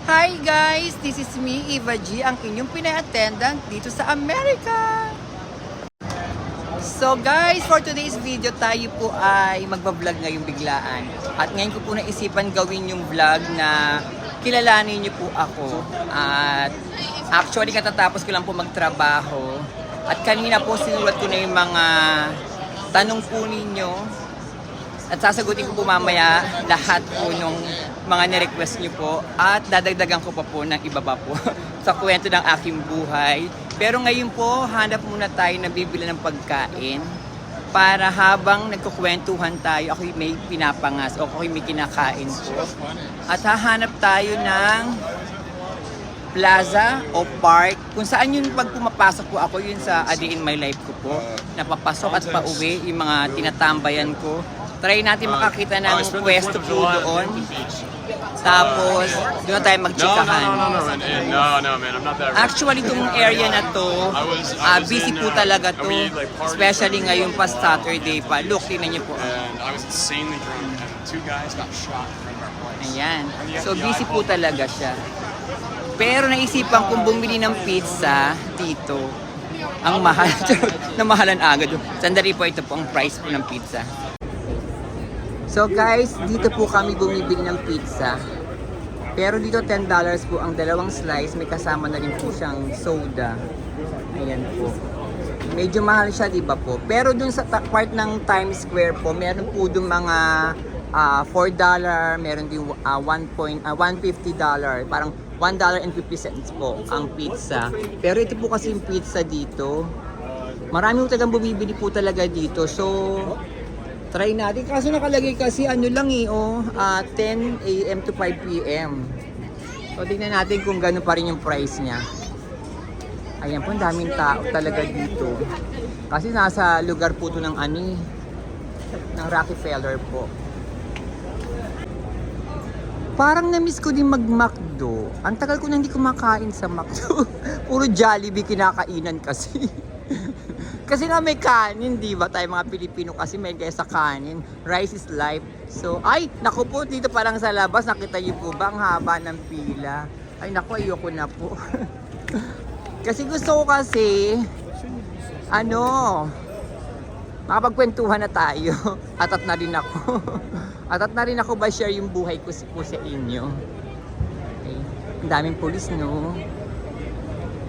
Hi guys! This is me, Eva G, ang inyong Pinay-attendant dito sa Amerika. So guys, for today's video tayo po ay magbablog ngayong biglaan. At ngayon ko po naisipan gawin yung vlog na kilalanin niyo po ako. At actually katatapos ko lang po magtrabaho. At kanina po sinulat ko na yung mga tanong po ninyo. At sasagutin ko po mamaya lahat po nung mga ni-request nyo po. At dadagdagan ko pa po ng iba pa po sa kwento ng aking buhay. Pero ngayon po, hanap muna tayo na bibili ng pagkain para habang nagkukwentuhan tayo, ako may pinapangas o ako may kinakain po. At hahanap tayo ng plaza o park kung saan yun pag pumapasok po ako, yun sa A Day in My Life ko po. Napapasok at pauwi yung mga tinatambayan ko. Try natin makakita ng pwesto po doon. Tapos, doon na tayo magchikahan. No, man, I'm not that rich. Actually, itong area na to, I was busy in, po talaga to. we, like, partied Especially ngayon pa Saturday pa. Look, tingnan niyo po. And I was insanely drunk, and two guys got shot in front of our place. Ayan. So, busy po talaga siya. Pero naisipan kong bumili ng pizza dito. Ang mahal. Namahalan agad. Sandali po, ito po ang price po ng pizza. So guys, dito po kami bumibili ng pizza. Pero dito $10 po ang dalawang slice. May kasama na rin po siyang soda. Ayan po. Medyo mahal siya, di ba po? Pero dun sa part ng Times Square po, meron po dun mga $4, meron din $1.50. Parang $1.50 po ang pizza. Pero ito po kasi yung pizza dito. Marami po talagang bumibili po talaga dito. So, try natin. Kaso nakalagay kasi ano lang 10 a.m. to 5 p.m. So, tingnan natin kung gano'n pa rin yung price niya. Ayan po, daming tao talaga dito. Kasi nasa lugar po ito ng ng Rockefeller po. Parang na-miss ko din mag-McDo. Ang tagal ko na hindi kumakain sa McDo. Puro Jollibee kinakainan kasi. Kasi nga may kanin, di ba? Tayo mga Pilipino kasi may kaya sa kanin. Rice is life. So, ay, naku po, dito parang sa labas, nakita niyo po ba ang haba ng pila? Ay, naku, ayoko na po. Kasi gusto ko kasi, makapagkwentuhan na tayo. Atat na rin ako. Atat na rin ako ba share yung buhay ko po sa inyo. Okay. Ang daming pulis, no?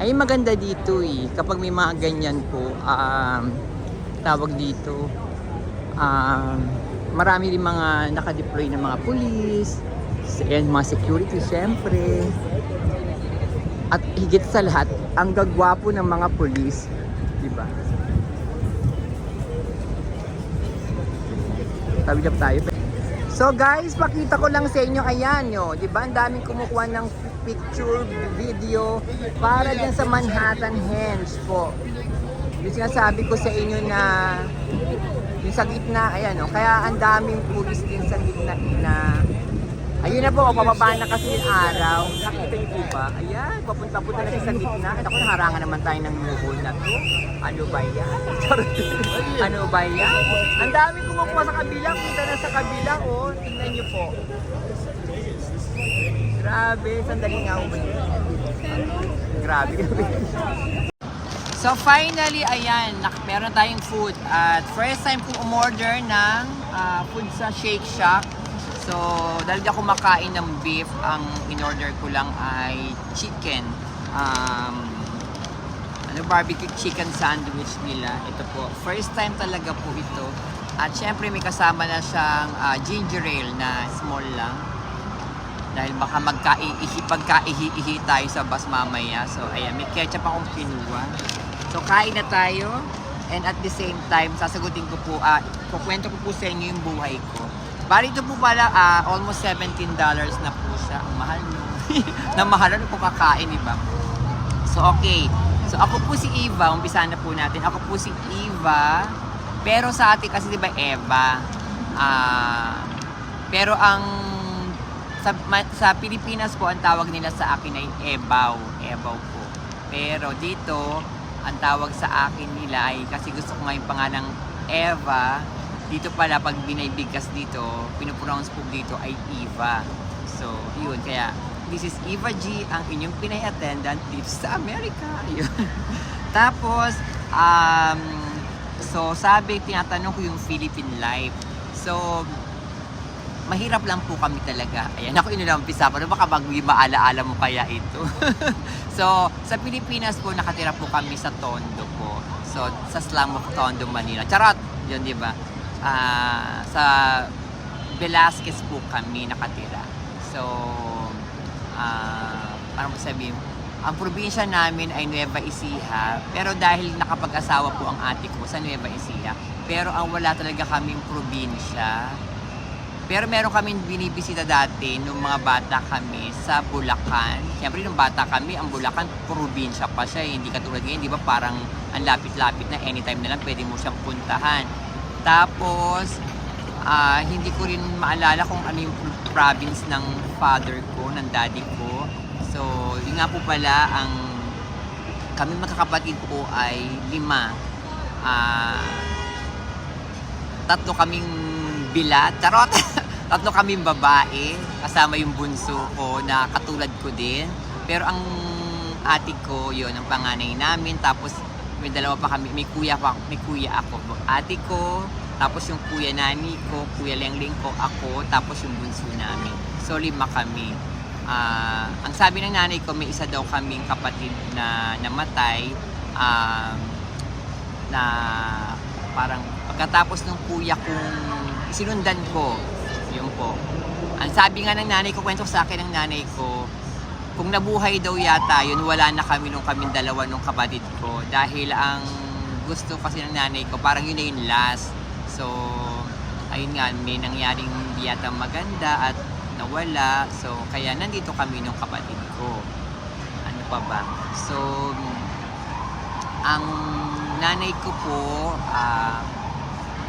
Ay maganda dito kapag may mga ganyan po, tawag dito, marami rin mga nakadeploy na mga pulis, and mga security syempre. At higit sa lahat, ang gagwapo ng mga pulis, di ba? Tawid tayo. So guys, pakita ko lang sa inyo, ayan nyo, di ba? Ang daming kumukuha ng picture, video, para dyan sa Manhattan Henge po. Yung sinasabi ko sa inyo na yung sa gitna, ayan o, kaya ang daming pulis din sa gitna na, ayun na po, pababa na kasi yung araw. Nakita niyo po ba? Ayan, papunta-punta na sa gitna. At ako, naharangan naman tayo ng muhol na to. Ano ba yan? Ano ba yan? Ang daming kumukuha sa kabila, punta na sa kabila, oh. Tingnan niyo po. Grabe, sandali nga ako. Grabe. So finally, ayan, meron tayong food. At first time kong umorder ng food sa Shake Shack. So, dahil di ako makain ng beef, ang in-order ko lang ay chicken. Barbecue chicken sandwich nila. Ito po, first time talaga po ito. At syempre may kasama na siyang ginger ale na small lang. Dahil baka pagkaihi-ihi tayo sa bus mamaya. So, ayan, may ketchup akong kinuha. So, kain na tayo. And at the same time, sasagutin ko po, kukwento ko po sa inyo yung buhay ko. Bali ito po pala, almost $17 na po siya. Ang mahal nyo. Namahalan kung kakain, diba? So, okay. So, ako po si Eva. Umpisa na po natin. Ako po si Eva. Pero sa atin kasi, diba, Eva? Pero sa Pilipinas po, ang tawag nila sa akin ay Ebaw. Ebaw po. Pero dito, ang tawag sa akin nila ay, kasi gusto ko nga yung pangalang Eva, dito pala pag binibigkas dito, pinupronounce po dito ay Eva. So, yun. Kaya, this is Eva G, ang inyong Pinay attendant dito sa Amerika. Yun. Tapos, so sabi, tinatanong ko yung Philippine life. So, mahirap lang po kami talaga. Ayan, ako inunampisa pa. Baka maalaala mo kaya ito. So, sa Pilipinas po, nakatira po kami sa Tondo po. So, sa slum of Tondo, Manila. Charot! Yun, di ba? Sa Velasquez po kami nakatira. So, parang sabihin, ang probinsya namin ay Nueva Ecija, pero dahil nakapag-asawa po ang ate ko sa Nueva Ecija, pero ang wala talaga kaming probinsya. Pero meron kaming binibisita dati nung mga bata kami sa Bulacan. Siyempre nung bata kami, ang Bulacan probinsya pa siya, hindi katulad ngayon, di ba parang ang lapit-lapit na anytime na lang pwede mo siyang puntahan. Tapos, hindi ko rin maalala kung ano yung province ng father ko, ng daddy ko. So, yun nga po pala, kami magkakapatid po ay 5. 3 kaming bilat, charot! 3 kaming babae, kasama yung bunso ko na katulad ko din. Pero ang ate ko, yun, ang panganay namin. Tapos, may dalawa pa kami, may kuya ako. Ate ko, tapos yung kuya nani ko, kuya lengling ko, ako, tapos yung bunso namin. So, 5 kami. Ang sabi ng nanay ko, may isa daw kaming kapatid na namatay, na parang pagkatapos ng kuya kong sinundan ko, yun po. Ang sabi nga ng nanay ko, kwento sa akin ng nanay ko, kung nabuhay daw yata yun, wala na kami nung kaming dalawa nung kapatid ko. Dahil ang gusto kasi ng nanay ko, parang yun na yung last. So, ayun nga, may nangyaring hindi yata maganda at nawala. So, kaya nandito kami nung kapatid ko. Ano pa ba? So, ang nanay ko po,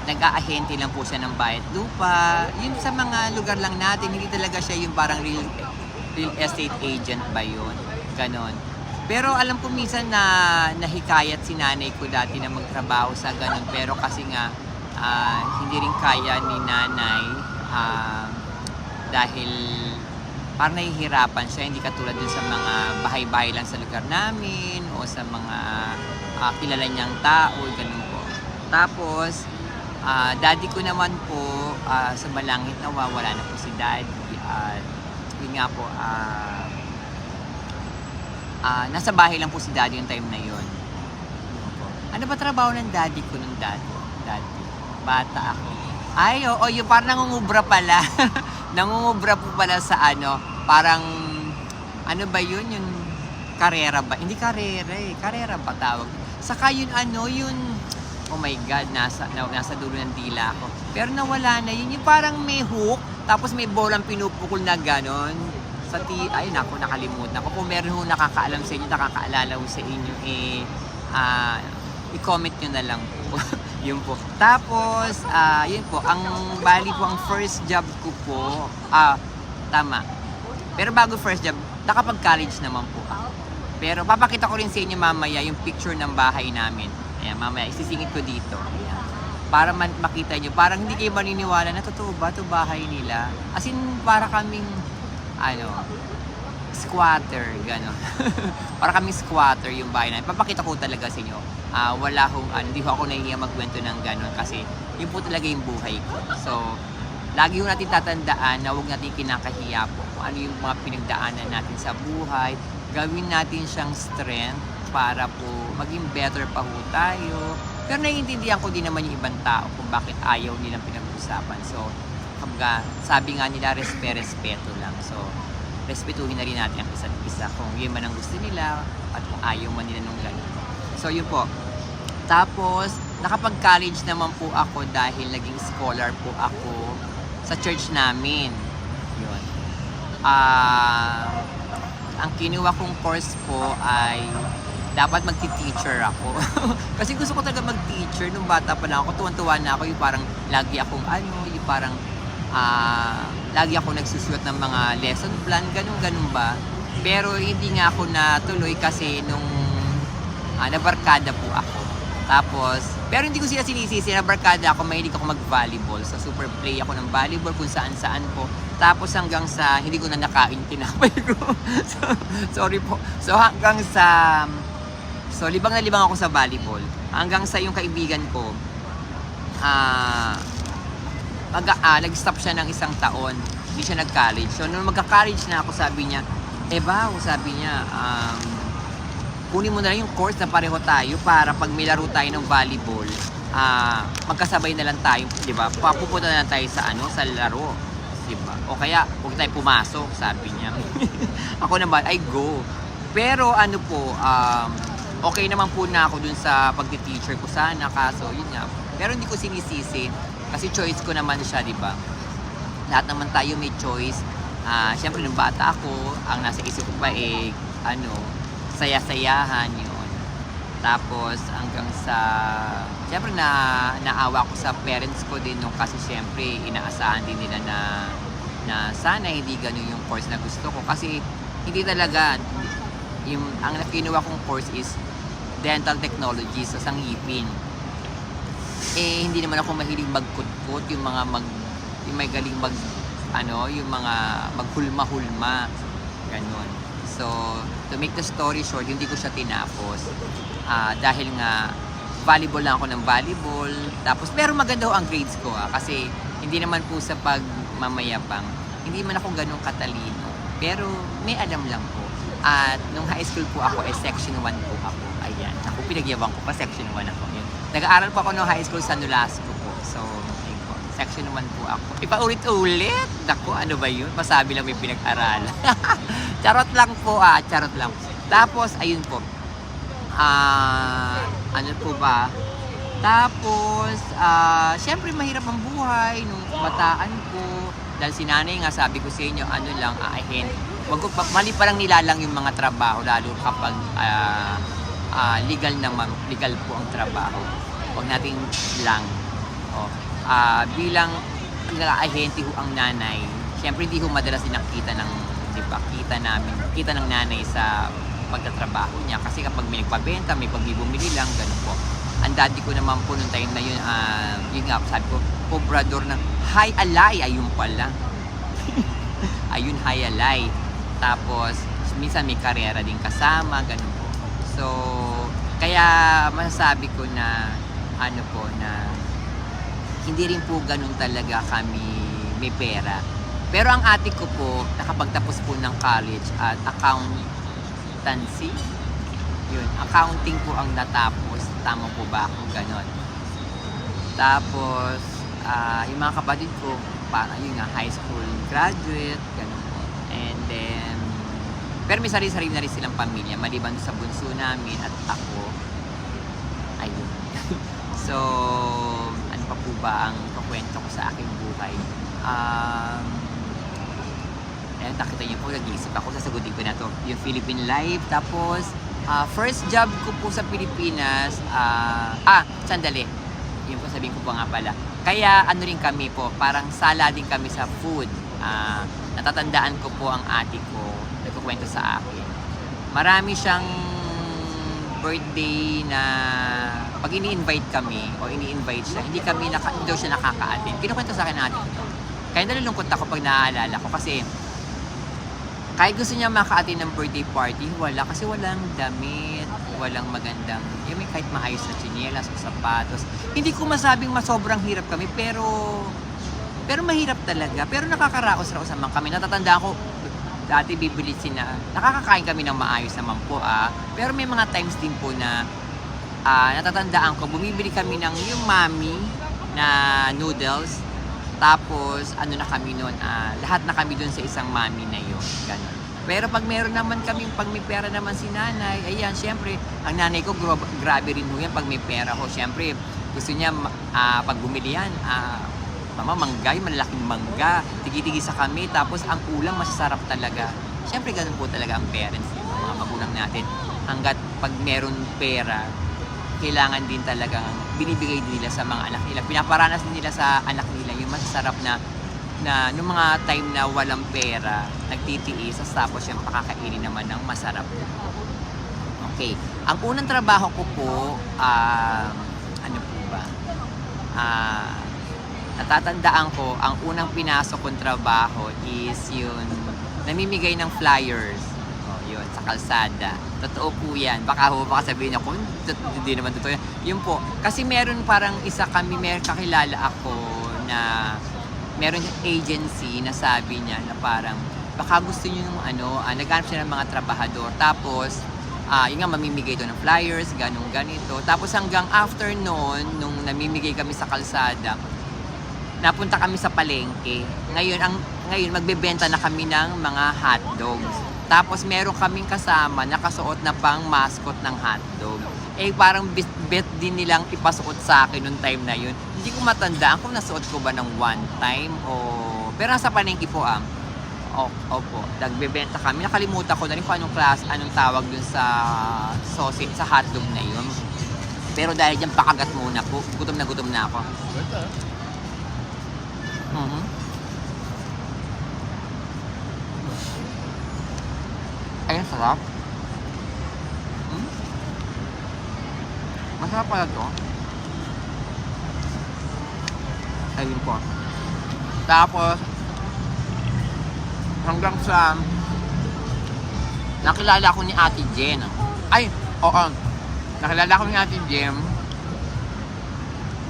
nag-aahente lang po siya ng bayad lupa. Yun sa mga lugar lang natin, hindi talaga siya yung parang real estate agent ba yun? Ganon. Pero alam ko minsan na nahikayat si nanay ko dati na magtrabaho sa ganon. Pero kasi nga, hindi rin kaya ni nanay dahil parang nahihirapan siya. Hindi katulad dun sa mga bahay-bahay lang sa lugar namin o sa mga kilala niyang tao, ganun po. Tapos, daddy ko naman po, sa malangit nawa, wala na po si daddy. At yun nga po, nasa bahay lang po si daddy yung time na yun. Ano ba trabaho ng daddy ko nung daddy? Bata ako. Ay, oo, yung parang nangungubra pala. Nangungubra po pala sa parang, ano ba yun? Yung karera ba? Hindi karera eh. Karera ba tawag? Saka yun yun, oh my God, nasa dulo ng dila ko. Pero nawala na yun. Yung parang may hook, tapos may bolang pinupukol na ganon. Ay naku, nakalimutan ko. Kung meron ho nakakaalam sa inyo, nakakaalala ho sa inyo, i-comment nyo na lang po. Yun po. Tapos, yun po, bali po ang first job ko po, tama. Pero bago first job, nakapag-college naman po ako. Pero papakita ko rin sa inyo mamaya yung picture ng bahay namin. Ayan, mamaya, isisingit ko dito. Ayan. Para makita nyo, parang hindi kayo maniniwala na totoo ba ito bahay nila. As in, para kaming, squatter, gano'n. Para kaming squatter yung bahay namin. Papakita ko talaga sa inyo. Wala hong, hindi ho ako nahihiya magkwento ng gano'n kasi yun po talaga yung buhay ko. So, lagi ho natin tatandaan na huwag natin kinakahiya po kung ano yung mga pinagdaanan natin sa buhay. Gawin natin siyang strength para po maging better pa ho tayo. Pero naiintindihan ko din naman yung ibang tao kung bakit ayaw nilang pinag-usapan. So, sabi nga nila, respeto lang. So, respetuhin na rin natin ang isa't isa kung yun man ang gusto nila at kung ayaw man nila nung ganun. So, yun po. Tapos, nakapag-college naman po ako dahil naging scholar po ako sa church namin. Yun. Ang kinuha kong course po ay dapat magti-teacher ako. Kasi gusto ko talaga mag-teacher nung bata pa lang ako. Tuwan-tuwa na ako yung parang lagi akong yung parang lagi ako nagsusulat ng mga lesson plan, ganun ba. Pero hindi nga ako natuloy kasi nung nabarkada po ako. Tapos, pero hindi ko sila sinisisi, nabarkada ako, mahilig ako mag-volleyball. So, super play ako ng volleyball kung saan-saan po. Tapos hanggang sa hindi ko na nakain tinapay ko. So, sorry po. So hanggang sa libang na libang ako sa volleyball. Hanggang sa yung kaibigan ko nag-stop siya ng isang taon. Hindi siya nag-college. So nung magka-college na ako, sabi niya, sabi niya, kunin mo na lang yung course na pareho tayo para pag may laro tayo ng volleyball, magkasabay na lang tayo, di ba? Pupunta na lang tayo sa laro, di ba? O kaya, huwag tayo pumasok, sabi niya. Ako naman, I go. Pero okay naman po na ako dun sa pagti-teacher ko sana, kaso yun nga. Pero hindi ko sinisisi, kasi choice ko naman siya, di ba? Lahat naman tayo may choice. Siyempre, nung bata ako, ang nasa isip ko pa saya-sayahan yun. Tapos hanggang sa siyempre naawa ko sa parents ko din nung kasi siyempre inaasahan din nila na sana hindi ganun yung course na gusto ko kasi hindi talaga ang kinuha kong course is dental technology sa ngipin. Hindi naman ako mahilig magkutkot, yung may galing yung mga maghulma-hulma ganun. So, to make the story short, hindi ko siya tinapos. Dahil nga, volleyball lang ako ng volleyball. Tapos, pero maganda ang grades ko kasi hindi naman po sa pagmamayabang. Hindi man ako ganun katalino. Pero, may alam lang po. At nung high school po ako, section 1 po ako. Ayan. Ako, pinagyabang ko pa, section 1 ako. Yun. Nag-aaral po ako nung high school sa Nolasco po. So, ayun po. Section 1 po ako. Ipaulit-ulit. Naku, ano ba yun? Masabi lang may pinag-aral. Charot lang po, charot lang. Tapos, ayun po. Ano po ba? Tapos, syempre mahirap ang buhay nung bataan ko. Dahil si nanay nga, sabi ko sa inyo, mali pa lang nilalang yung mga trabaho, lalo kapag legal po ang trabaho. Huwag nating lang. Bilang nag-ahente ho ang nanay, syempre hindi ho madalas nakita ng kita ng nanay sa pagtatrabaho niya kasi kapag may nagpabenta, may pagbibumili lang, ganun po. Ang daddy ko naman po nung time na yun, yun nga, sabi ko, cobrador ng High Alay, ayun pala. Ayun, High Alay. Tapos, minsan may karera din kasama, ganun po. So, kaya masasabi ko na, na hindi rin po ganun talaga kami may pera. Pero ang ate ko po, nakapagtapos po ng college at accountancy. Yun, accounting po ang natapos. Tama po ba kung ganon? Tapos, yung mga kapatid ko, parang yun nga, high school graduate, ganon po. And then, pero may sarili-sarili na rin silang pamilya, maliban sa bunso namin at ako. Ayun. So, ano pa po ba ang kakwento ko sa aking buhay? Nakita niyo po, nag-iisip ako, sasagutin ko na to. Yung Philippine Life, tapos first job ko po sa Pilipinas, sandali. Yun po, sabihin ko po nga pala. Kaya ano rin kami po, parang sala din kami sa food. Natatandaan ko po ang ate ko, nagkukwento sa akin. Marami siyang birthday na pag ini-invite kami o ini-invite siya, hindi daw siya nakaka-attend. Kinukwento sa akin natin ito. Kaya nalulungkot ako pag naaalala ko kasi kahit gusto niya maka-attend ng birthday party, wala. Kasi walang damit, walang magandang, may kahit maayos na tsinelas o sapatos. Hindi ko masabing sobrang hirap kami, pero mahirap talaga. Pero nakakaraos-raos naman kami. Natatandaan ko, dati bibili nakakakain kami ng maayos naman po. Pero may mga times din po na natatandaan ko, bumibili kami ng yung mami na noodles. Tapos, na kami nun, lahat na kami dun sa isang mami na yun. Ganun. Pero pag meron naman kami, pag may pera naman si nanay, ayan, syempre, ang nanay ko, grabe rin ho yan pag may pera ko. Syempre, gusto niya, pag bumili yan, mama, manggay, malalaking mangga, tigi-tigi sa kami, tapos ang ulam, masasarap talaga. Syempre, ganun po talaga ang parents, yung mga magulang natin. Hanggat pag meron pera, kailangan din talagang binibigay din nila sa mga anak nila. Pinaparanas din nila sa anak nila yung masasarap na nung mga time na walang pera, nagtitiis, tapos yung pakakainin naman ng masarap. Okay. Ang unang trabaho ko po, ano po ba? natatandaan ko, ang unang pinasok kong trabaho is yun, namimigay ng flyers. Oh, yun, sa kalsada. Totoo po yan. Baka sabihin ako, hindi naman totoo yan. Yun po. Kasi meron parang meron kakilala ako na meron yung agency na sabi niya na parang baka gusto niyo ng naghanap siya ng mga trabahador. Tapos, yun nga, mamimigay doon ng flyers, ganito. Tapos hanggang after noon, nung namimigay kami sa kalsada, napunta kami sa palengke. Ngayon magbebenta na kami ng mga hotdogs. Tapos meron kaming kasama nakasuot na pang mascot ng hotdog. Parang bet din nilang ipasuot sa akin nung time na yun. Hindi ko matandaan kung nasuot ko ba ng one time o... Pero nasa palengke po opo, nagbebenta kami. Nakalimutan ko na rin kung anong tawag dun sa sausage, sa hotdog na yun. Pero dahil dyan pakagat muna po, gutom na ako. Ayun, sarap. Masarap pala to. Ayun po. Tapos, hanggang sa nakilala ko ni Ate Jen. Nakilala ko ni Ate Jen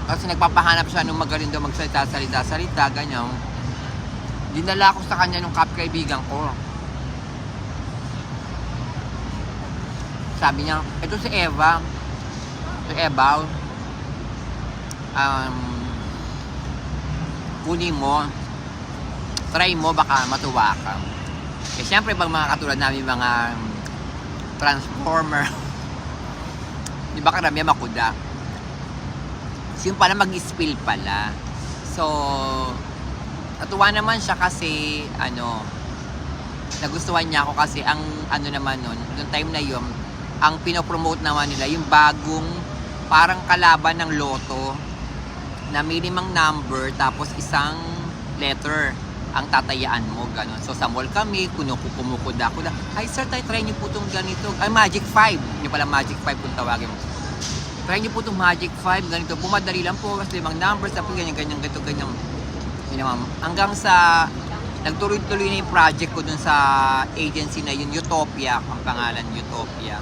kasi nagpapahanap siya nung magaling daw magsalita, ganyan. Dinala ko sa kanya nung kaibigan ko. Sabi niya, ito si Eva. Kunin mo. Try mo, baka matuwa ka. Siyempre, pag mga katulad namin, mga transformer, di ba karamihan makuda? So, yung pala mag-spill pala. So, natuwa naman siya kasi, nagustuhan niya ako kasi ang naman nun, noong time na yun, ang pinopromote naman nila, yung bagong parang kalaban ng loto na minimum number tapos isang letter ang tatayaan mo, gano'n. So sa mall kami, kumukuda. Ay sir, try niyo po itong ganito. Ay, Magic 5. Hindi pala Magic 5 kung tawagin mo. Try niyo po itong Magic 5, ganito. Pumadali lang po, kasi limang numbers, tapos ganyan. Hanggang sa nagtuloy-tuloy na yung project ko dun sa agency na yun, Utopia, ang pangalan, Utopia.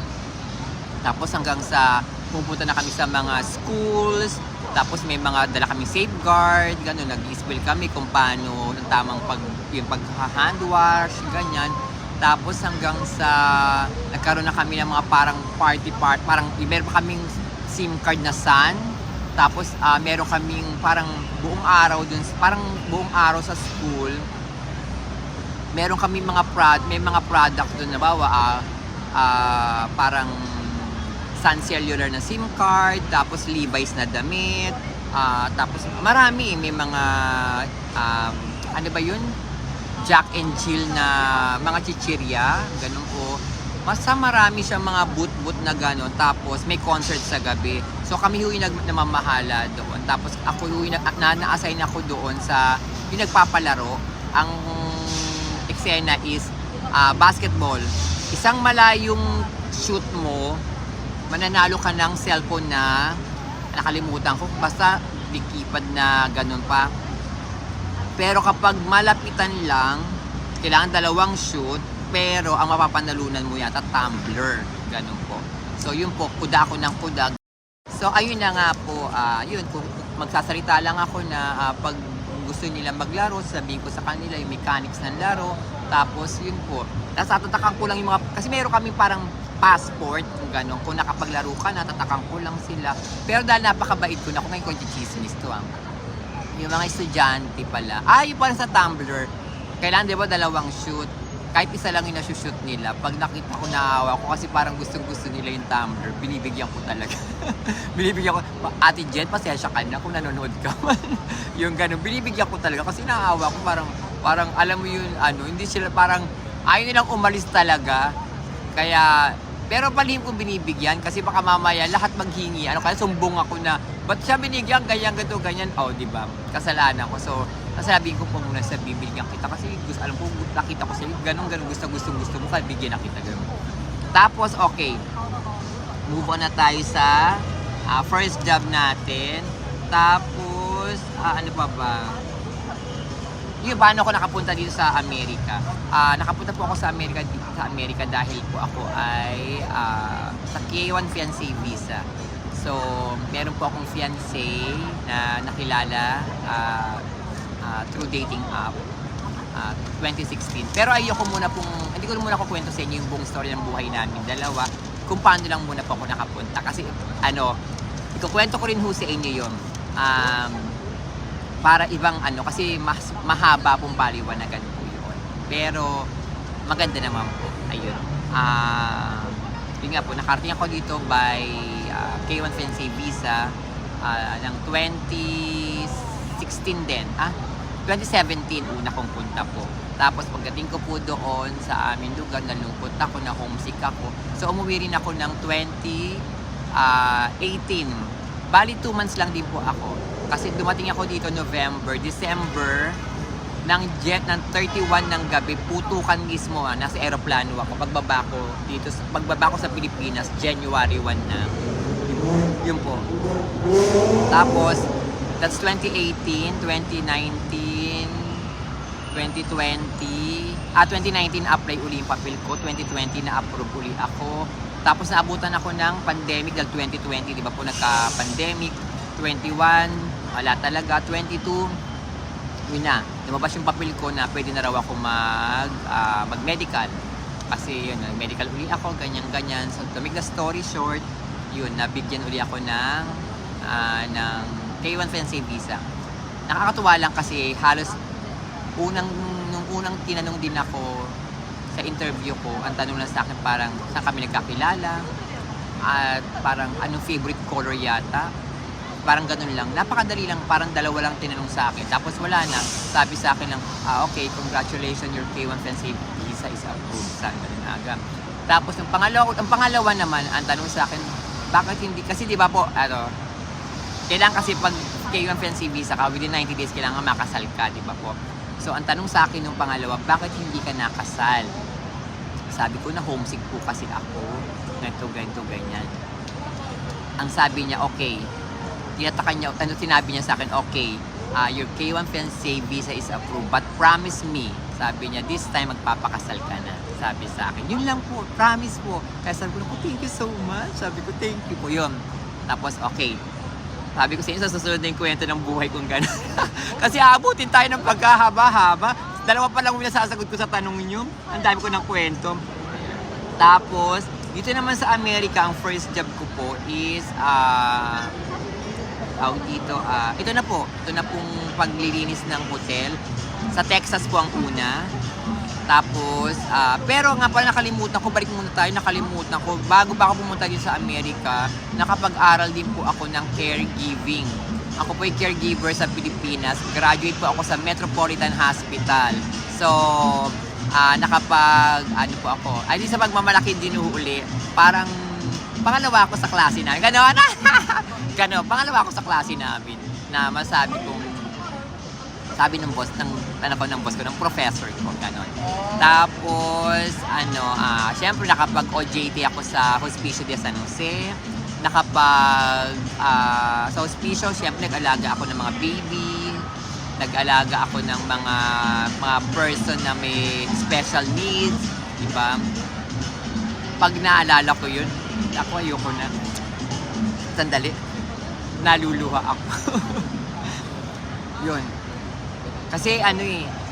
Tapos hanggang sa pupunta na kami sa mga schools, tapos may mga dala kami safeguard, gano'n, nag-i-spill kami kung paano ang tamang yung pag-hand wash, ganyan. Tapos hanggang sa nagkaroon na kami ng mga parang parang meron pa kaming SIM card na Sun. Tapos meron kaming parang buong araw sa school. Meron kami may mga product doon na parang Sun Cellular na SIM card, tapos Levi's na damit, tapos marami, may mga Jack and Jill na mga chichirya, ganun po. Basta marami siyang mga boot na gano'n, tapos may concert sa gabi. So kami yung namamahala doon. Tapos ako yung na-assign ako doon sa yung nagpapalaro. Ang eksena is basketball. Isang malayong shoot mo, mananalo ka ng cellphone na nakalimutan ko, basta di keypad na ganun pa. Pero kapag malapitan lang, kailangan 2 shoot, pero ang mapapanalunan mo yata tumbler, ganun po. So yun po, kuda ako ng kuda. So ayun na nga po, yun po, magsasalita lang ako na pag gusto nila maglaro, sabihin ko sa kanila yung mechanics ng laro. Tapos yun po, natatakan ko lang yung mga, kasi meron kami parang passport, kung gano'n. Kung nakapaglaro ka, natatakan ko lang sila. Pero dahil napakabait ko na, kung ngayon ko chismis to yung mga estudyante pala. Yung pala sa Tumblr, kailangan di ba 2 shoot? Kahit isa lang yung nasushoot nila. Pag nakita ko, naawa ko kasi parang gustong-gusto nila yung Tumblr, binibigyan ko talaga. Binibigyan ko, Ate Jen, pasensya ka na kung nanonood ka man. Yung gano'n, binibigyan ko talaga kasi naawa ko, parang alam mo yun, hindi sila parang, ayaw nilang umalis talaga. Kaya, pero palihim kong binibigyan kasi baka mamaya lahat maghingi. Kaya sumbong ako na, ba't siya binigyan, ganyan, di ba? Kasalanan ko. So, nasabihin ko po muna sa bibigyan kita kasi alam ko, nakita ko sa'yo, ganun, gusto mo, kaya bigyan na kita, ganun. Tapos, okay. Move on na tayo sa first job natin. Tapos, ano pa ba? Yung paano ako nakapunta dito sa Amerika? Nakapunta po ako sa Amerika dahil po ako ay sa K1 fiancé visa. So, meron po akong fiancé na nakilala through dating app 2016. Pero ayoko muna hindi ko muna kwento sa inyo yung buong story ng buhay namin dalawa, kung paano lang muna po ako nakapunta. Kasi ikukwento ko rin ho sa inyo yun. Para ibang kasi mas mahaba pong paliwanagan po yun. Pero maganda naman po. Ayun. Yun nga po, nakarating ako dito by K1 Fiancé Visa ng 2016 din. 2017 una kong punta po. Tapos pagdating ko po doon sa aming lugar, nalungkot ako, na homesick ako. So umuwi rin ako ng 2018. Bali 2 months lang din po ako. Kasi dumating ako dito December ng jet ng 31 ng gabi, putukan mismo, nasa aeroplano ako. Pagbaba ko sa Pilipinas, January 1 na. Yun po. Tapos, that's 2018, 2019, 2020, 2019 apply uli yung papel ko, 2020 na-approve uli ako. Tapos naabutan ako ng pandemic dahil 2020, di ba po nagka-pandemic. 21, wala talaga. 22, yun na. Lumabas yung papel ko na pwede na raw ako mag-medical. Kasi yun, medical uli ako, ganyan-ganyan. So to make the story short, yun, nabigyan uli ako ng K1 Fiancé Visa. Nakakatuwa lang kasi halos nung unang tinanong din ako sa interview ko, ang tanong lang sa akin parang saan kami nagkakilala at parang anong favorite color yata. Parang ganun lang. Napakadali lang. Parang dalawa lang tinanong sa akin. Tapos wala na. Sabi sa akin lang, okay, congratulations, your K1 Fiancé Visa is approved. Saan ganun aga. Tapos ang pangalawa naman, ang tanong sa akin, bakit hindi? Kasi di ba po, kailangan kasi pag K1 Fiancé Visa ka, within 90 days kailangan makasal ka, di ba po? So ang tanong sa akin nung pangalawa, bakit hindi ka nakasal? Sabi ko na homesick po kasi ako. Ganito, ganyan. Ang sabi niya, okay. Sinabi niya sa akin, okay, your K1 Fiancé Visa is approved, but promise me, sabi niya, this time magpapakasal ka na. Sabi sa akin, yun lang po, promise po. Kaya sabi ko, thank you so much. Sabi ko, thank you po. Yun. Tapos, okay. Sabi ko sa inyo, sa susunod na yung kwento ng buhay kong gano'n. Kasi aabutin tayo ng pagkahaba-haba. Dalawa pa lang yung nasasagot ko sa tanong niyo. Ang dami ko ng kwento. Tapos, dito naman sa Amerika, ang first job ko po is, ito na pong paglilinis ng hotel. Sa Texas po ang una. Tapos, pero nga pala nakalimutan ko, nakalimutan ko, bago pa ako pumunta dito sa Amerika, nakapag-aral din po ako ng caregiving. Ako po ay caregiver sa Pilipinas. Graduate po ako sa Metropolitan Hospital. So, po ako. Ay, di sa pagmamalaki din uli, parang pangalawa ako sa klase namin. Ganon! Ganon, pangalawa ako sa klase namin na masabi kong sabi ng boss, ng boss ko, ng professor ko, gano'n. Tapos, syempre nakapag-OJT ako sa Hospicio de San Jose. Sa Hospicio, syempre nag-alaga ako ng mga baby. Nag-alaga ako ng mga person na may special needs, di ba? Pag naalala ko yun, ayoko na. Sandali, naluluha ako. Yun. Kasi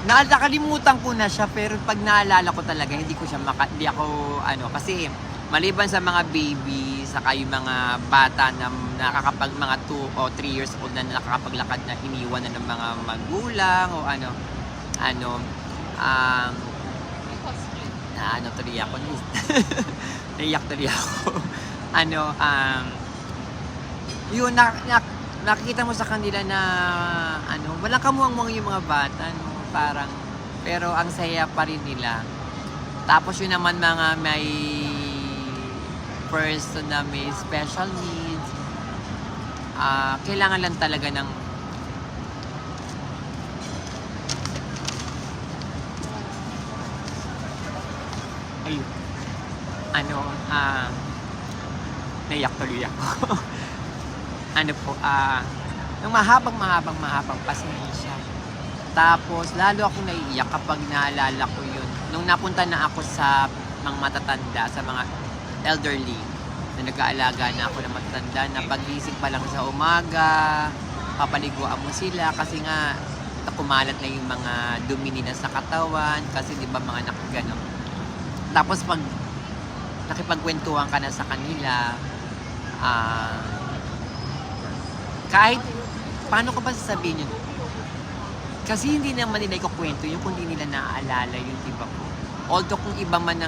nakalimutan ko na siya, pero pag naalala ko talaga, hindi kasi maliban sa mga baby, saka yung mga bata na nakakapag mga 2 o 3 years old na nakakapaglakad na iniwan na ng mga magulang o tuloy ako. Naiyak tuloy ako. Yun, nakikita mo sa kanila na walang kamuang-muang yung mga bata, parang, pero ang saya pa rin nila. Tapos yun naman mga may person na may special needs, kailangan lang talaga ng naiyak tuloy ako. ng mahabang pasensya. Tapos, lalo akong naiiyak kapag naalala ko yun. Nung napunta na ako sa mga matatanda, sa mga elderly, na nag-aalaga na ako ng matatanda, na pagising pa lang sa umaga, papaliguan mo sila kasi nga kumalat na yung mga dumi nila sa katawan kasi di ba mga nakagano. Tapos pag nakipagkwentuhan ka na sa kanila, kahit paano ko ba sasabihin yun? Kasi hindi naman nila ikukwento yun kung hindi nila naaalala yung iba ko. Although kung iba man,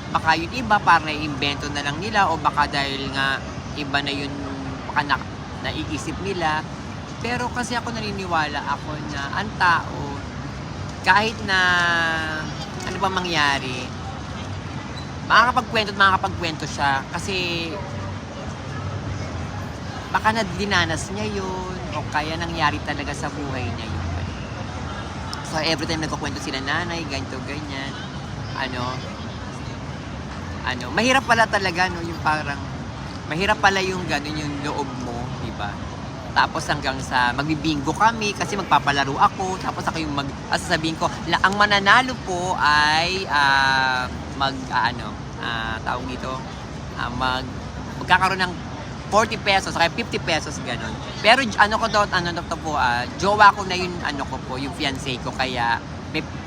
baka yung iba para na-invento na lang nila o baka dahil nga iba na yun, baka naiisip nila. Pero kasi ako naniniwala ako na ang tao, kahit na ano ba mangyari, makakapagkwento siya kasi baka dinanas niya yun o kaya nangyari talaga sa buhay niya yun. So every time nagkukwento sila nanay, ganito, ganyan, mahirap pala talaga, no, yung parang, mahirap pala yung gano'n yung loob mo, di ba? Tapos hanggang sa magbibingo kami kasi magpapalaro ako. Tapos ako yung sasabihin ko, ang mananalo po ay tawag dito, magkakaroon ng 40 pesos, kaya 50 pesos gano'n. Pero jowa ko na yun, yung fiancé ko, kaya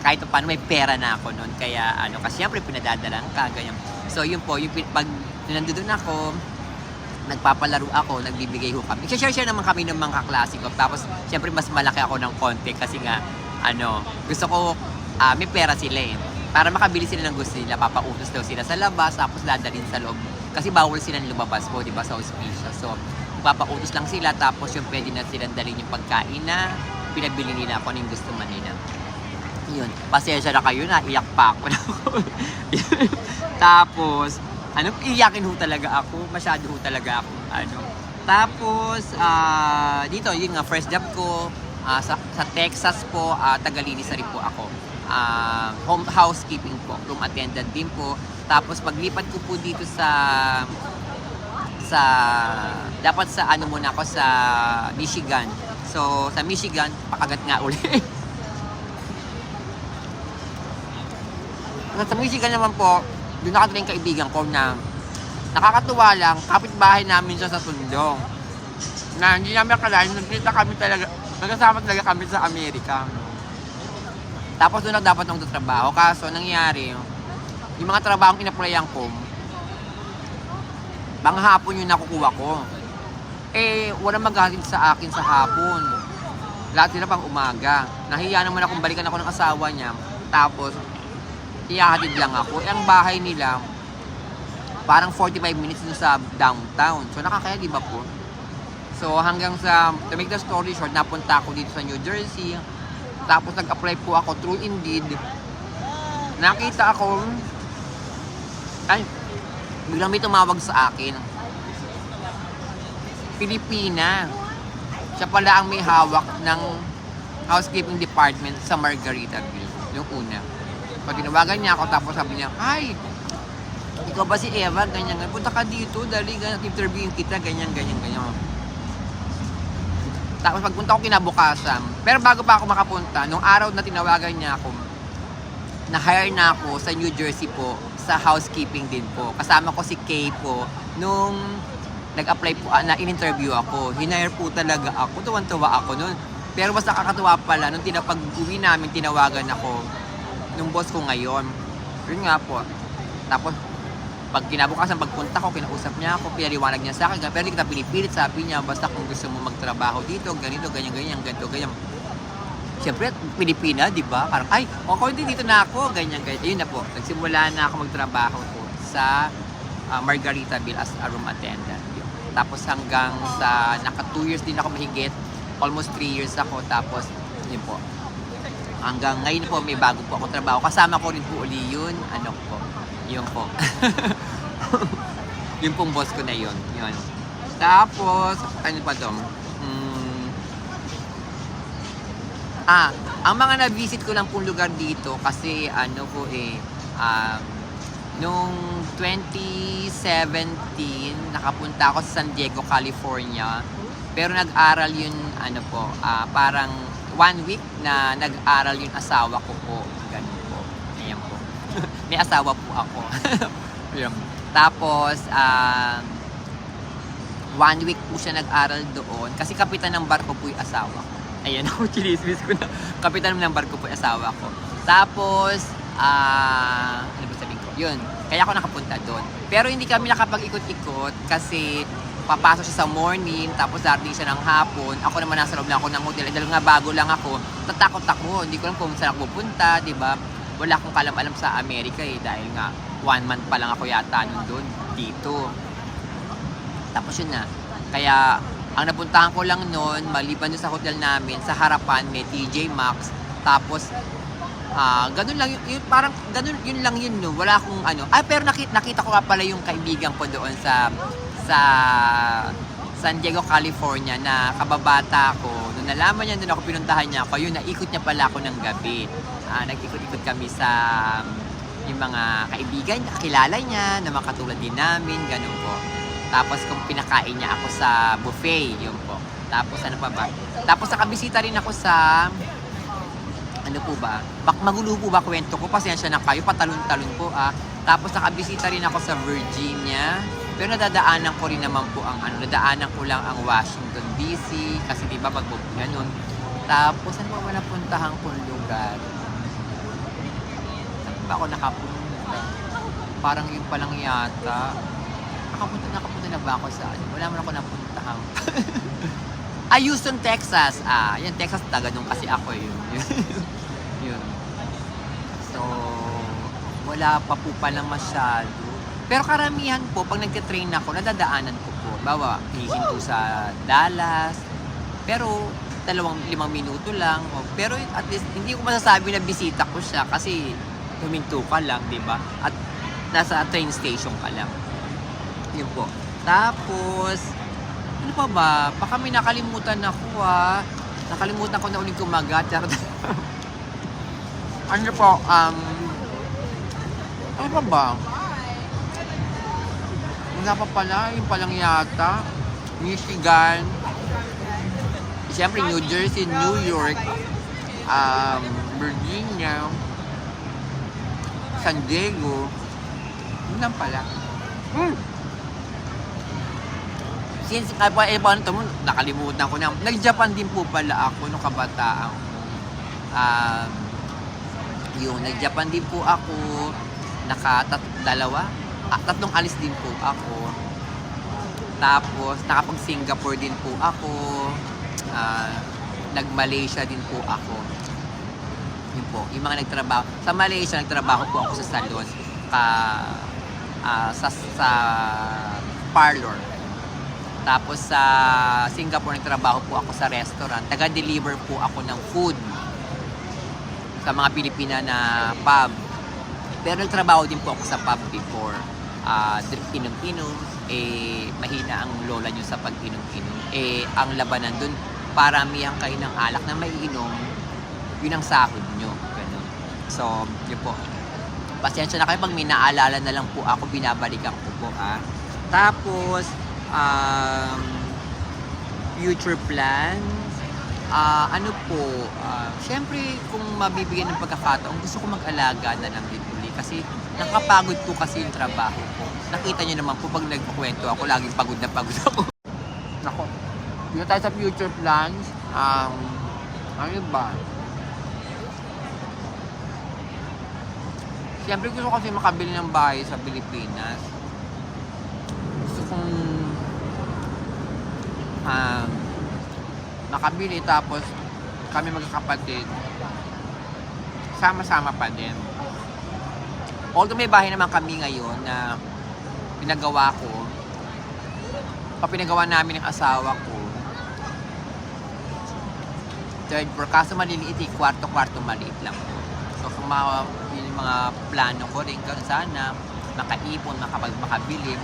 kahit paano may pera na ako noon. Kaya kasi syempre pinadadalan ka, ganyan. So yun po, pag nandun ako, nagpapalaro ako, nagbibigay ho kami. Share naman kami ng mga kaklase ko. Tapos, syempre, mas malaki ako ng konti kasi nga, gusto ko, may pera sila eh. Para makabili sila ng gusto nila, papautos daw sila sa labas, tapos dadalhin sa loob. Kasi bawal silang lumabas po, di ba, sa hospice. So, papautos lang sila, tapos yung pwede na silang dalhin yung pagkain na pinabili nila kung anong gusto man nila. Yun, pasensya na kayo, naiyak pa ako. Tapos, iyakin ho talaga ako. Masyado ho talaga ako. Tapos, dito, yun nga, first job ko, sa Texas po, tagalinis na rin po ako. Home housekeeping po, room attendant din po. Tapos, paglipat ko po dito dapat sa muna ako sa Michigan. So, sa Michigan, pakagat nga ulit. Sa Michigan naman po, doon nakataling kaibigan ko na nakakatuwa lang, kapitbahay namin siya sa Tondo. Na hindi namin akalain, nagkasama talaga kami sa Amerika. Tapos doon dapat nang trabaho. Kaso nangyari, yung mga trabahong in-applyan ko, bang hapon yung nakukuha ko. Walang maghatid sa akin sa hapon. Lahat sila pang umaga. Nahiya naman akong balikan ako ng asawa niya. Tapos, iyahatid lang ako. Ang bahay nila, parang 45 minutes dun sa downtown. So, nakakaya, di ba po? So, hanggang to make the story short, napunta ako dito sa New Jersey. Tapos, nag-apply po ako through Indeed. Nakita ako, biglang may tumawag sa akin. Pilipina. Siya pala ang may hawak ng housekeeping department sa Margaritaville. Yung una. Pag tinawagan niya ako, tapos sabi niya, "Hi, ikaw ba si Eva?" Ganyan, punta ka dito, dali, interviewin kita, ganyan. Tapos pagpunta ko kinabukasan. Pero bago pa ako makapunta, nung araw na tinawagan niya ako, na-hire na ako sa New Jersey po, sa housekeeping din po. Kasama ko si Kay po, nung nag-apply po, na in-interview ako. Hinire po talaga ako, tuwan-tuwa ako nun. Pero mas nakakatuwa pala, nung pag-uwi namin, tinawagan ako, nung boss ko ngayon. Yun nga po. Tapos, pag kinabukasan, pagpunta ko, kinausap niya ako, pinaliwanag niya sa akin, pero hindi kita pinipilit, sabi niya, basta kung gusto mo magtrabaho dito, ganito, ganyan. Siyempre, Pilipina, di ba? Parang, hindi dito na ako, ganyan. Ayun na po, nagsimula na ako magtrabaho po sa Margaritaville as a room attendant. Tapos hanggang sa, 2 years din ako mahigit, almost 3 years ako, tapos, yun po. Hanggang ngayon po, may bago po ako trabaho. Kasama ko rin po uli yun. Yun po. Yung pong boss ko na yun. Tapos, ano pa to? Ang mga na-visit ko lang pong lugar dito kasi nung 2017, nakapunta ako sa San Diego, California. Pero nag-aral yun, ano po, parang 1 week na nag-aral yung asawa ko po. Ganun po. Ayan po. May asawa po ako. Yun. Tapos, 1 week po siya nag-aral doon. Kasi kapitan ng barko po yung asawa ko. Ayan ako, chinismis ko na. Kapitan ng barko po yung asawa ko. Tapos, ano ba sabihin ko? Yun. Kaya ako nakapunta doon. Pero hindi kami nakapag-ikot-ikot kasi papasok siya sa morning, tapos darating siya ng hapon. Ako naman nasa loob lang ako ng hotel. Dahil nga bago lang ako, tatakot ako. Hindi ko alam kung saan ako pupunta, di ba? Wala akong kalam-alam sa Amerika dahil nga 1 month pa lang ako yata nun doon, dito. Tapos yun na. Kaya, ang napuntahan ko lang noon, maliban doon sa hotel namin, sa harapan may TJ Maxx. Tapos, ganun lang yun, parang ganun yun lang yun, no. Wala akong ano. Pero nakita ko nga pala yung kaibigan ko doon sa San Diego, California na kababata ko. Nung nalaman niya, doon ako pinuntahan niya ako, yun, naikot niya pala ako ng gabi. Nag-ikot-ikot kami sa yung mga kaibigan niya, kakilala niya, na makatulad din namin, ganun po. Tapos kung pinakain niya ako sa buffet, yun po. Tapos ano pa ba? Tapos nakabisita rin ako sa, ano po ba? Magulo po ba kwento ko? Pasensya na kayo, patalon-talon po Tapos nakabisita rin ako sa Virginia. Pero nadadaanan ko rin naman po ang nadaanan ko lang ang Washington DC. Kasi di ba ganun. Tapos ano ba napuntahan kong lugar? Saan ba ako nakapunta? Parang yun palang yata. Nakapunta na ba ako sa ano? Wala man ako napuntahan. Houston, Texas. Yan, Texas, taga nung kasi ako yun. Yun. So, wala pa po palang masyado. Pero karamihan po, pag nagtitrain ako, nadadaanan ko po. Bawa, hihinto sa Dallas. Pero, 5 minuto lang. Pero at least, hindi ko masasabi na bisita ko siya kasi huminto ka lang, di ba? At nasa train station ka lang. Yun po. Tapos, ano pa ba? Baka may nakalimutan ako Nakalimutan ko na ulit kumagat. Ano po, ano pa ba? Wala pa pala, yung palang yata. Michigan. Siyempre, New Jersey, New York, Virginia, San Diego. Yun lang pala. Since, paano ito mo, nakalimutan ko na. Nag-Japan din po pala ako nung kabataan ko. Nag-Japan din po ako. Tatlong alis din po ako. Tapos, nakapag-Singapore din po ako. Nag-Malaysia din po ako. Yun po, yung mga nagtrabaho. Sa Malaysia, nagtrabaho po ako sa salon. Sa parlor. Tapos sa Singapore, nagtrabaho po ako sa restaurant. Taga-deliver po ako ng food sa mga Pilipina na pub. Pero nagtrabaho din po ako sa pub before. Inom-inom. Mahina ang lola nyo sa pag-inom-inom. Ang labanan dun, paramihan kayo ng alak na maiinom, yun ang sahod nyo. Ganun. So, yun po. Pasensya na kayo pag may naalala na lang po ako, binabalikan ko po. Tapos, future plans. Syempre, kung mabibigyan ng pagkakataon, gusto ko mag-alaga na lang din uli. Kasi nakapagod po kasi yung trabaho ko. Nakita niyo naman po pag nagkukwento ako, laging pagod na pagod ako. Nako. Dito tayo sa future plans. Ano ba? Siyempre gusto ko kasi makabili ng bahay sa Pilipinas. Gusto kong makabili tapos kami magkakapatid sama-sama pa din. Although may bahay naman kami ngayon na pinagawa namin ng asawa ko. Third floor, kaso maliliit kwarto-kwarto maliit lang po. So kung yung mga plano ko rin sana makaipon, makabili.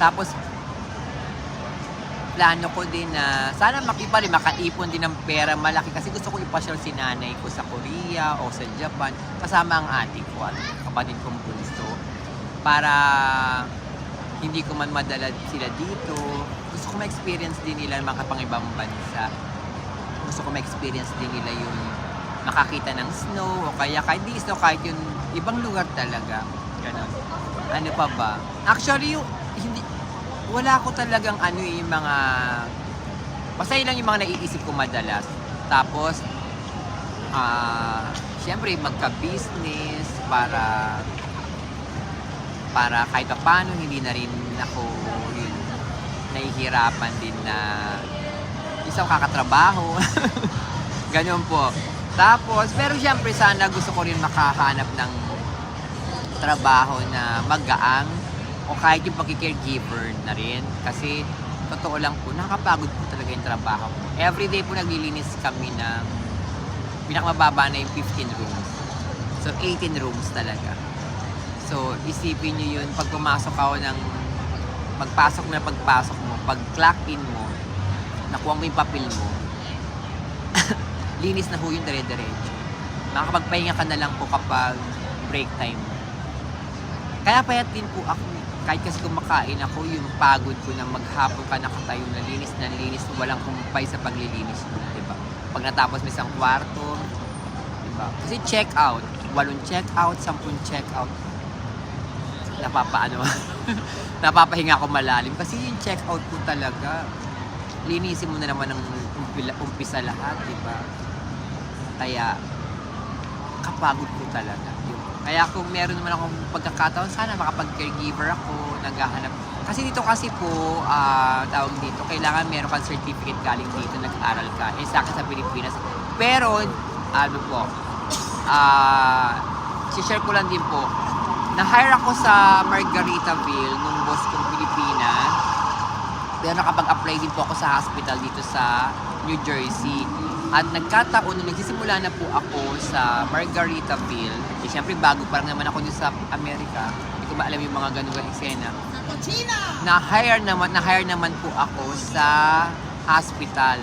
Tapos plano ko din na sana makaipon din ng pera malaki kasi gusto ko ipasyal si nanay ko sa Korea o sa Japan kasama ang ate ko at kapatid kong bunso para hindi ko man madala sila dito. Gusto ko ma-experience din nila mga pang-ibang bansa. Gusto ko ma-experience din nila yung makakita ng snow o kaya kahit di snow, kahit yung ibang lugar talaga. Ganon. Ano pa ba? Actually, wala ko talagang yung mga basta yun lang yung mga naiisip ko madalas. Tapos, syempre magka-business para kahit pa paano hindi na rin ako yun, nahihirapan din na isang kakatrabaho. Ganun po. Tapos, pero syempre sana gusto ko rin makahanap ng trabaho na magaang o kahit yung pagki-caregiver na rin. Kasi, totoo lang po, nakakapagod po talaga yung trabaho ko. Everyday po naglilinis kami ng pinakamababa na yung 15 rooms. So, 18 rooms talaga. So, isipin nyo yun, pag pumasok ako pagpasok mo, pag clock in mo, nakuha mo yung papel mo, linis na ho yung dire-diretso. Makakapagpahinga ka na lang po kapag break time mo. Kaya payat din po ako. Kahit kasi kumakain ako, yung pagod ko na maghapon ka nakatayo na linis, walang kumpay sa paglilinis mo, diba? Pag natapos may isang kwarto, diba? Kasi check out, 8 check out, 10 check out, napapahinga ako malalim. Kasi yung check out ko talaga, linisin mo na naman ng umpisa lahat, diba? Kaya, kapagod ko talaga. Kaya kung meron naman akong pagkakataon, sana makapag-caregiver ako, naghahanap. Kasi dito po, tawag dito, kailangan meron kang certificate galing dito, nag-aral ka. Sa akin sa Pilipinas. Pero, share ko lang din po, na-hire ako sa Margaritaville nung boss kong Pilipinas. Pero nakapag-apply din po ako sa hospital dito sa New Jersey. At nagkataon, nung nagsisimula na po ako sa Margaritaville, siyempre bago pa lang naman ako dito sa Amerika, hindi ko ba alam yung mga ganung eksena. Na-hire naman po ako sa hospital.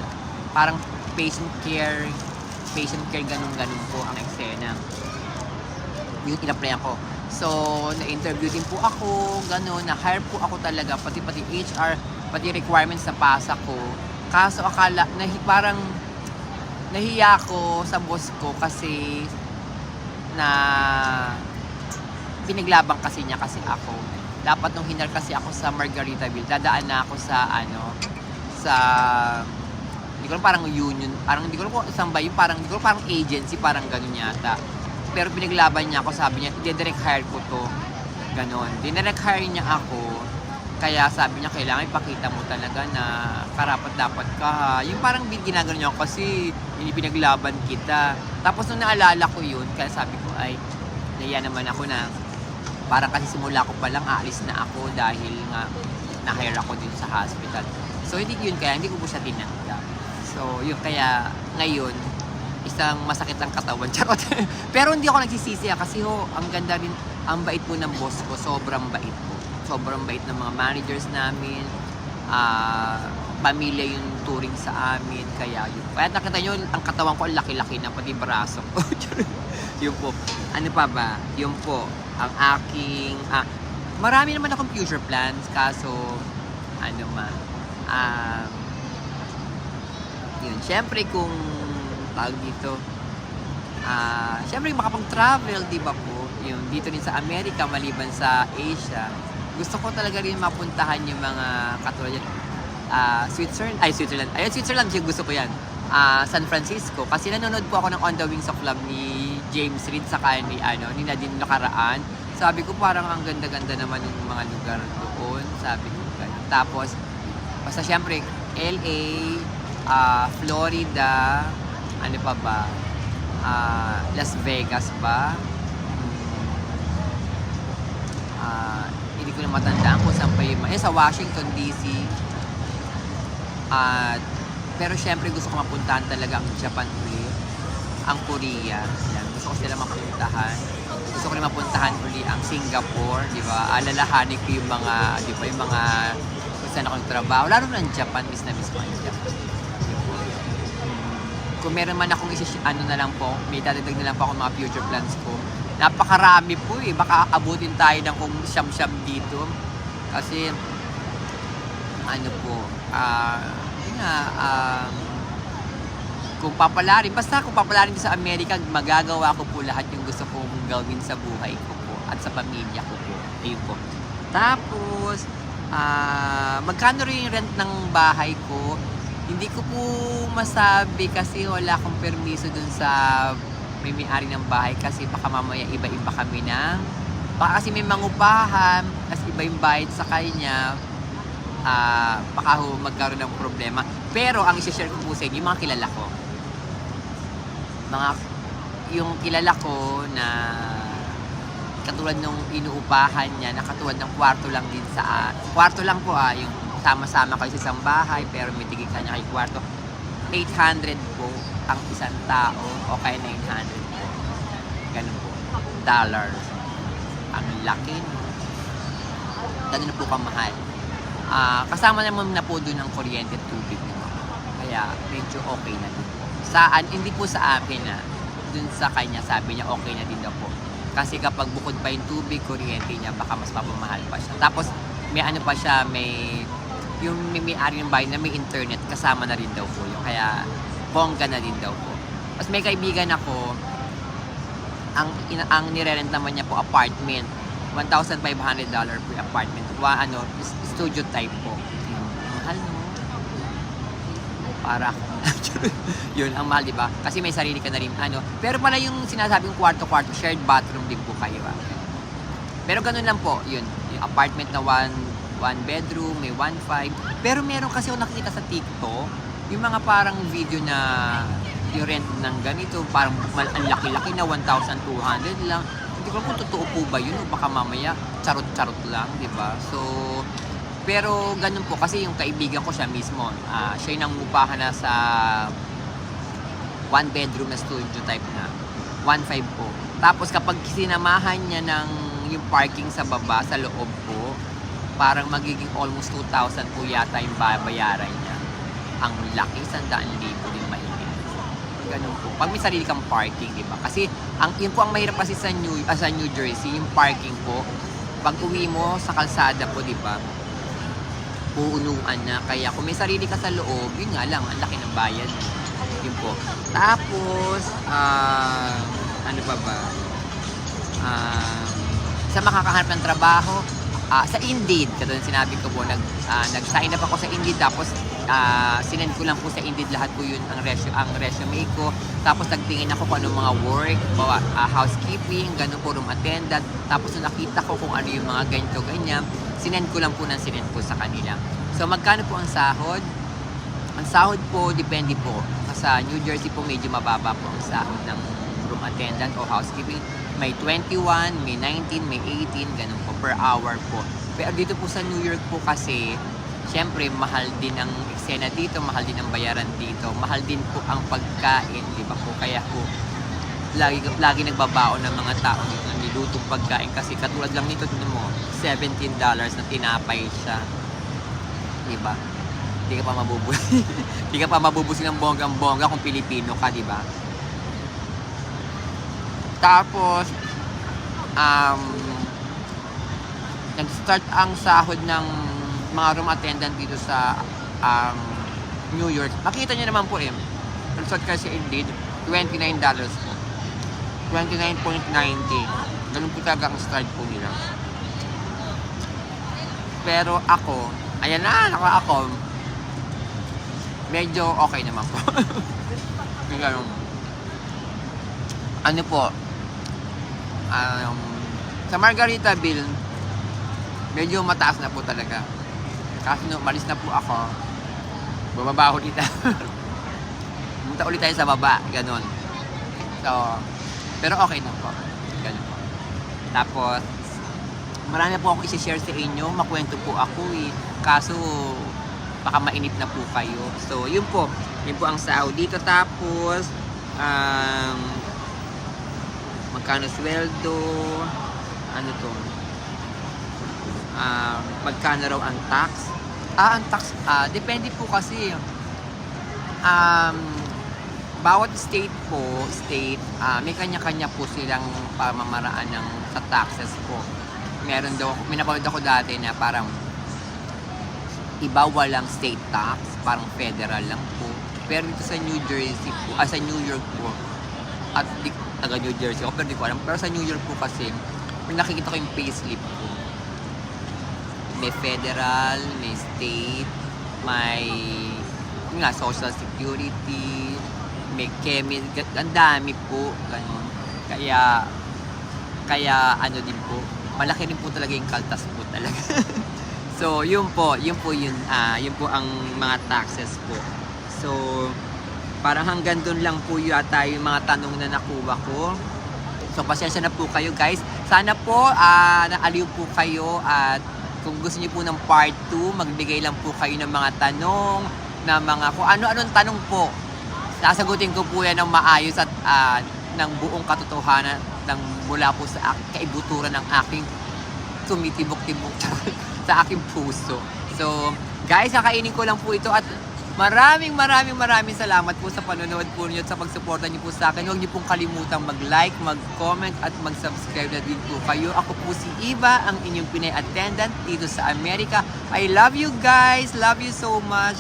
Parang patient care, ganun po ang eksena. Yun, in-apply ako. So, na-interview din po ako, gano'n, na-hire po ako talaga, pati HR, pati requirements na pasa ko. Kaso akala, parang nahiya ako sa boss ko kasi na pinaglaban kasi niya kasi ako. Dapat nung hinar kasi ako sa Margaritaville, dadaan na ako sa hindi ko lang parang union, parang hindi ko lang kung isang ba yun, hindi ko lang parang agency, parang gano'n yata. Pero pinaglaban niya ako, sabi niya, direct hire ko to. Ganon. Direct hire niya ako. Kaya sabi niya, kailangan ipakita mo talaga na karapat-dapat ka. Yung parang ginagano niya ako kasi pinaglaban kita. Tapos nung naalala ko yun, kaya sabi ko, ay, nahiya naman ako na parang kasi simula ko palang aalis na ako dahil nga na-hire ako din sa hospital. So hindi yun, kaya hindi ko po siya tinanggap. So yun, kaya ngayon, isang masakit ang katawan. Charot. Pero hindi ako nagsisisi kasi ang ganda rin, ang bait po ng boss ko, sobrang bait po. Sobrang bait ng mga managers namin. Pamilya yung touring sa amin. Kaya yun. Kaya nakita nyo, ang katawan ko, ang laki-laki na, pati braso ko. Yun po. Ano pa ba? Yun po. Ang aking... marami naman akong future plans. Kaso, yun. Siyempre kung tawag dito, siyempre makapag-travel, di ba po? Yun, dito rin sa Amerika, maliban sa Asia. Gusto ko talaga rin mapuntahan yung mga katulad yan. Switzerland. Ayun, Switzerland, gusto ko yan. San Francisco. Kasi nanonood po ako ng On the Wings of Love ni James Reid saka ni Nadine nakaraan. Sabi ko parang ang ganda-ganda naman ng mga lugar doon. Sabi ko ganun. Tapos, basta syempre, LA, Florida, ano pa ba? Las Vegas ba? Hindi ko na matandaan kung saan pa yung sa Washington DC. Pero syempre gusto ko mapuntahan talaga ang Japan uli, ang Korea. Yan, gusto ko sila mapuntahan. Gusto ko rin mapuntahan uli ang Singapore, di ba? Alalahanin ko yung mga, di ba, yung mga kung saan ako nagtrabaho. Lalo na ang Japan, miss na miss ko ang Japan. Kung meron man akong na lang po, may dadagdag na lang po ako mga future plans ko. Napakarami po eh. Baka abutin tayo ng kung siyam-siyam dito. Kasi, ano po, yun nga, kung papalarin, basta kung papalarin ko sa Amerika, magagawa ko po lahat yung gusto kong gawin sa buhay ko po at sa pamilya ko po. Ayun po. Tapos, magkano rin yung rent ng bahay ko? Hindi ko po masabi kasi wala akong permiso dun sa may-ari ng bahay kasi baka mamaya iba-iba kami baka kasi may mangupahan kasi iba yung bayad sa kanya, baka magkaroon ng problema. Pero ang i-share ko po sa inyo, yung mga kilala ko. Yung kilala ko na katulad nung inuupahan niya, na katulad ng kwarto lang din kwarto lang po yung sama-sama kayo sa isang bahay pero may tigil kanya kay kwarto. 800 po ang isang tao o kaya 900 po. Ganun po. Dollars. Ang laki. Ganun po kamahal. Kasama naman na po doon ang kuryente at tubig. Kaya medyo okay na din. Hindi po sa akin dun sa kanya sabi niya okay na din daw po. Kasi kapag bukod pa yung tubig, kuryente niya, baka mas papamahal pa siya. Tapos may ano pa siya, yung may-ari ng bahay na may internet, kasama na rin daw po yun. Kaya bongga na din daw po. Tapos may kaibigan ako, ang nire-rent naman niya po apartment, $1,500 per apartment. Studio type po. Mahal no? Para yun, ang mahal, diba? Kasi may sarili ka na rin, Pero pala yung sinasabing kwarto-kwarto, shared bathroom din po kayo, Pero ganun lang po, yun. Yung apartment na one bedroom, may 1.5. Pero meron kasi ako nakikita sa TikTok, yung mga parang video na yung rent ng ganito, parang ang laki-laki na 1,200 lang. Hindi ko alam kung totoo po ba yun o baka mamaya charot-charot lang, diba? So, pero ganun po, kasi yung kaibigan ko siya mismo, siya yung nangungupahan na sa one bedroom na studio type na 1.5 po. Tapos kapag sinamahan niya ng yung parking sa baba, sa loob po, parang magiging almost 2,000 po yata yung babayaran niya. Ang laki, 100,000 din mahigit. Ganun po. Pag may sarili kang parking, di ba? Kasi yun po ang mahirap kasi sa New Jersey, yung parking po. Pag uwi mo sa kalsada po, di ba? Puunuan na. Kaya kung may sarili ka sa loob, yun nga lang, ang laki ng bayad. Yun po. Tapos, ano pa ba? Sa makakahanap ng trabaho, sa Indeed, katulad sinabi ko po, nag-sign up ako sa Indeed, tapos sinend ko lang po sa Indeed lahat po yun ang resume ko. Tapos nagtingin ako kung anong mga work, housekeeping, ganun po, room attendant. Tapos nung nakita ko kung ano yung mga ganito, ganyan, sinend ko lang po sa kanila. So magkano po ang sahod? Ang sahod po, depende po. Sa New Jersey po, medyo mababa po ang sahod ng room attendant o housekeeping. May 21, may 19, may 18, ganun po, per hour po. Pero dito po sa New York po kasi, syempre, mahal din ang eksena dito, mahal din ang bayaran dito, mahal din po ang pagkain, di ba po? Kaya po, lagi nagbabaon ng mga tao dito ng nilutong pagkain kasi katulad lang nito, tignan mo, $17 na tinapay siya. Di ba? Hindi ka pa mabubusin. Hindi ka pa mabubusin ng bonggang-bongga kung Pilipino ka, di ba? Tapos, nag-start ang sahod ng mga room attendant dito sa New York. Makita nyo naman po nag-start kasi Indeed, $29 po. 29.90. Ganun po talaga ang start po nila. Pero ako, ayan na, ako, medyo okay naman po. Yung ganun. Ano po, sa Margaritaville, medyo mataas na po talaga. Kasi nung malis na po ako, bumaba ulit. Pumunta ulit tayo sa baba, ganun. So, pero okay na po. Ganun po. Tapos, marami po akong isi-share sa inyo. Makwento po ako Kaso, baka mainip na po kayo. So, yun po. Yun po ang sahod dito. Tapos, magkano sweldo? Ano to? Magkano raw ang tax? Ang tax, depende po kasi. Bawat state po, may kanya-kanya po silang pamamaraan sa taxes po. meron daw, may napanood ako dati na parang iba walang state tax, parang federal lang po. Pero dito sa New Jersey po, sa New York po, at di, taga New Jersey ako, pero di ko alam. Pero sa New York po kasi, may nakikita ko yung payslip po. May federal, may state, may yun nga, social security, may chemical, ang dami po, ganun. Kaya ano din po, malaki rin po talaga yung kaltas po talaga. So, yun po ang mga taxes po. So, parang hanggang doon lang po yata yung mga tanong na nakuha ko. So, pasensya na po kayo guys. Sana po, naaliw po kayo at kung gusto niyo po ng part 2, magbigay lang po kayo ng mga tanong, na mga kung ano-anong tanong po. Sasagutin ko po yan ng maayos at ng buong katotohanan ng mula po sa kaibuturan ng aking tumitibok-tibok sa aking puso. So, guys, kakainin ko lang po ito at maraming salamat po sa panonood po niyo at sa pagsuporta niyo po sa akin. Huwag niyo pong kalimutang mag-like, mag-comment at mag-subscribe na din po kayo. Ako po si Eva, ang inyong Pinay attendant dito sa Amerika. I love you guys. Love you so much.